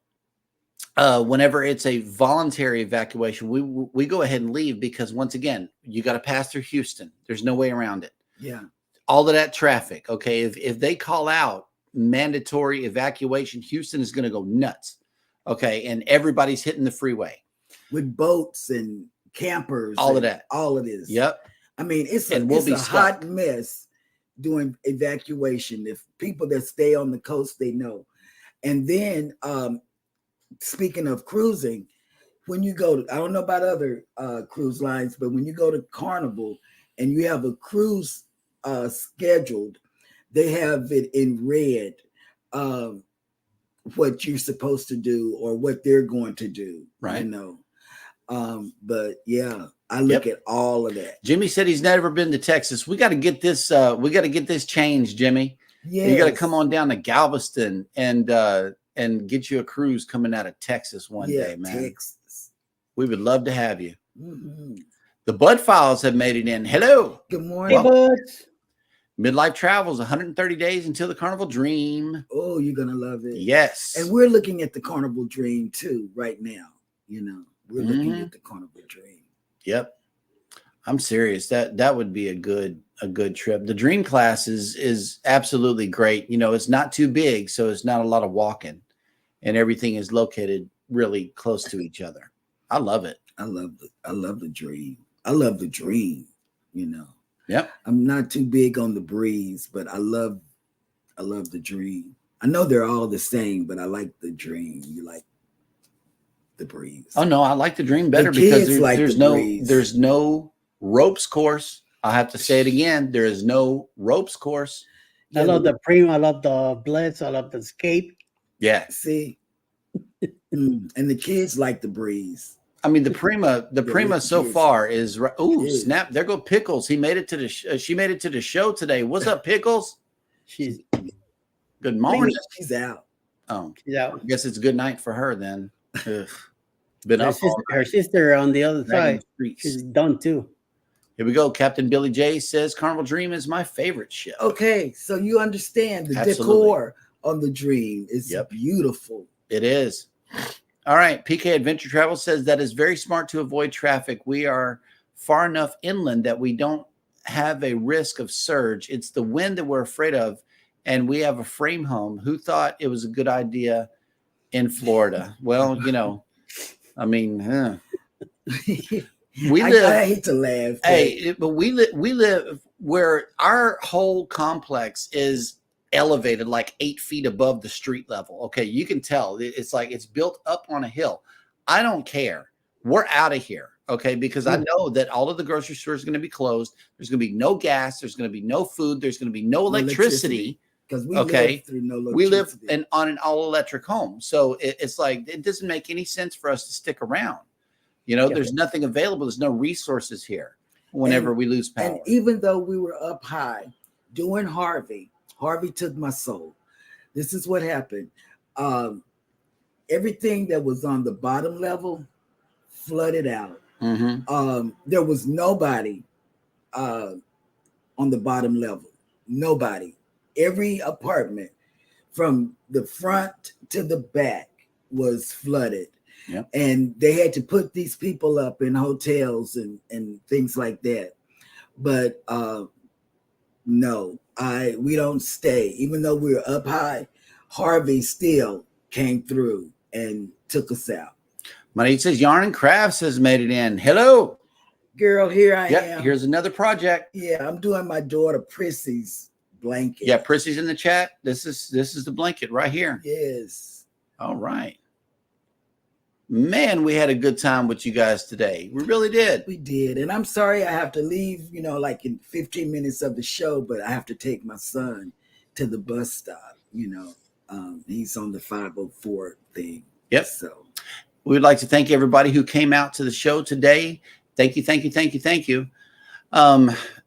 whenever it's a voluntary evacuation, we go ahead and leave because once again, you got to pass through Houston. There's no way around it. Yeah. All of that traffic. Okay. If they call out mandatory evacuation, Houston is going to go nuts. Okay. And everybody's hitting the freeway with boats and campers. All of that. All of this. Yep. I mean, it's a hot mess doing evacuation. If people that stay on the coast, they know. And then speaking of cruising, when you go to, I don't know about other cruise lines, but when you go to Carnival and you have a cruise scheduled, they have it in red what you're supposed to do or what they're going to do. Right. You know. But yeah, I look at all of that. Jimmy said he's never been to Texas. We got to get this. We got to get this changed, Jimmy. Yeah, you got to come on down to Galveston and get you a cruise coming out of Texas one day, man. Texas. We would love to have you. The Bud Files have made it in. Hello. Good morning. Hey, Buds. Midlife Travels, 130 days until the Carnival Dream. Oh, you're going to love it. Yes. And we're looking at the Carnival Dream too right now. You know, we're looking at the Carnival Dream. Yep. I'm serious. That would be a good trip. The Dream class is absolutely great. You know, it's not too big, so it's not a lot of walking, and everything is located really close to each other. I love it. I love the Dream. I love the Dream, you know. Yep. I'm not too big on the Breeze, but I love the Dream. I know they're all the same, but I like the Dream. You like the Breeze. Oh no, I like the Dream better because there's no ropes course. I have to say it again. There is no ropes course. I love the Dream. I love the Blitz. I love the Escape. Yeah. See, and the kids like the Breeze. I mean, the Prima so far is snap. There go Pickles. He made it to the she made it to the show today. What's up, Pickles? She's good morning. She's out. Oh, she's out. I guess it's good night for her then. Been up Her sister on the other side. She's done too. Here we go. Captain Billy J says Carnival Dream is my favorite show. Okay, so you understand the decor on the Dream is beautiful. It is. All right. PK Adventure Travel says that is very smart to avoid traffic. We are far enough inland that we don't have a risk of surge. It's the wind that we're afraid of, and we have a frame home. Who thought it was a good idea in Florida? Well, you know, I mean, I hate to laugh. But we live where our whole complex is elevated like 8 feet above the street level. Okay, you can tell it's like it's built up on a hill. I don't care. We're out of here. Okay, because I know that all of the grocery stores are going to be closed. There's going to be no gas. There's going to be no food. There's going to be no electricity. Because we live through no electricity. We live on an all-electric home. So it's like it doesn't make any sense for us to stick around. You know, there's nothing available. There's no resources here whenever we lose power. And even though we were up high doing Harvey took my soul. This is what happened. Everything that was on the bottom level flooded out. Mm-hmm. There was nobody on the bottom level. Nobody. Every apartment from the front to the back was flooded. Yep. And they had to put these people up in hotels and things like that. But no, we don't stay. Even though we were up high, Harvey still came through and took us out. Money says Yarn and Crafts has made it in. Hello. Girl, here I am. Here's another project. Yeah, I'm doing my daughter Prissy's blanket. Yeah, Prissy's in the chat. This is the blanket right here. Yes. All right. Man, we had a good time with you guys today. We really did. We did. And I'm sorry I have to leave, like in 15 minutes of the show, but I have to take my son to the bus stop. He's on the 504 thing. Yep. So we would like to thank everybody who came out to the show today. Thank you, thank you, thank you, thank you.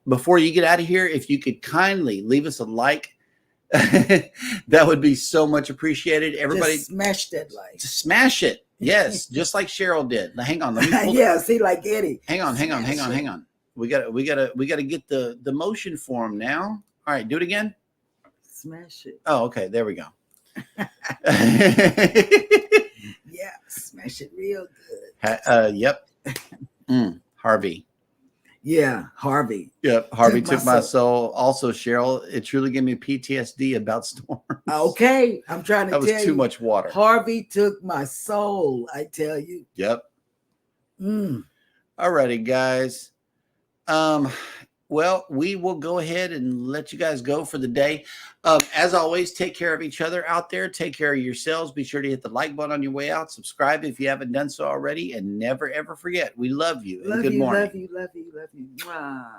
Before you get out of here, if you could kindly leave us a like, that would be so much appreciated. Everybody, just smash that like. Smash it. Yes, just like Cheryl did. Now, hang on, let me pull see, like Eddie. Hang on. We gotta get the motion for him now. All right, do it again. Smash it. Oh, okay, there we go. Yeah, smash it real good. Yep. Harvey. Yeah, Harvey. Yep, Harvey took my soul. Also, Cheryl, it truly gave me PTSD about storms. Okay, I'm trying to tell you. That was too much water. Harvey took my soul, I tell you. Yep. All righty, guys. Well, we will go ahead and let you guys go for the day. As always, take care of each other out there. Take care of yourselves. Be sure to hit the like button on your way out. Subscribe if you haven't done so already. And never, ever forget, we love you. And good morning. Love you. Mwah.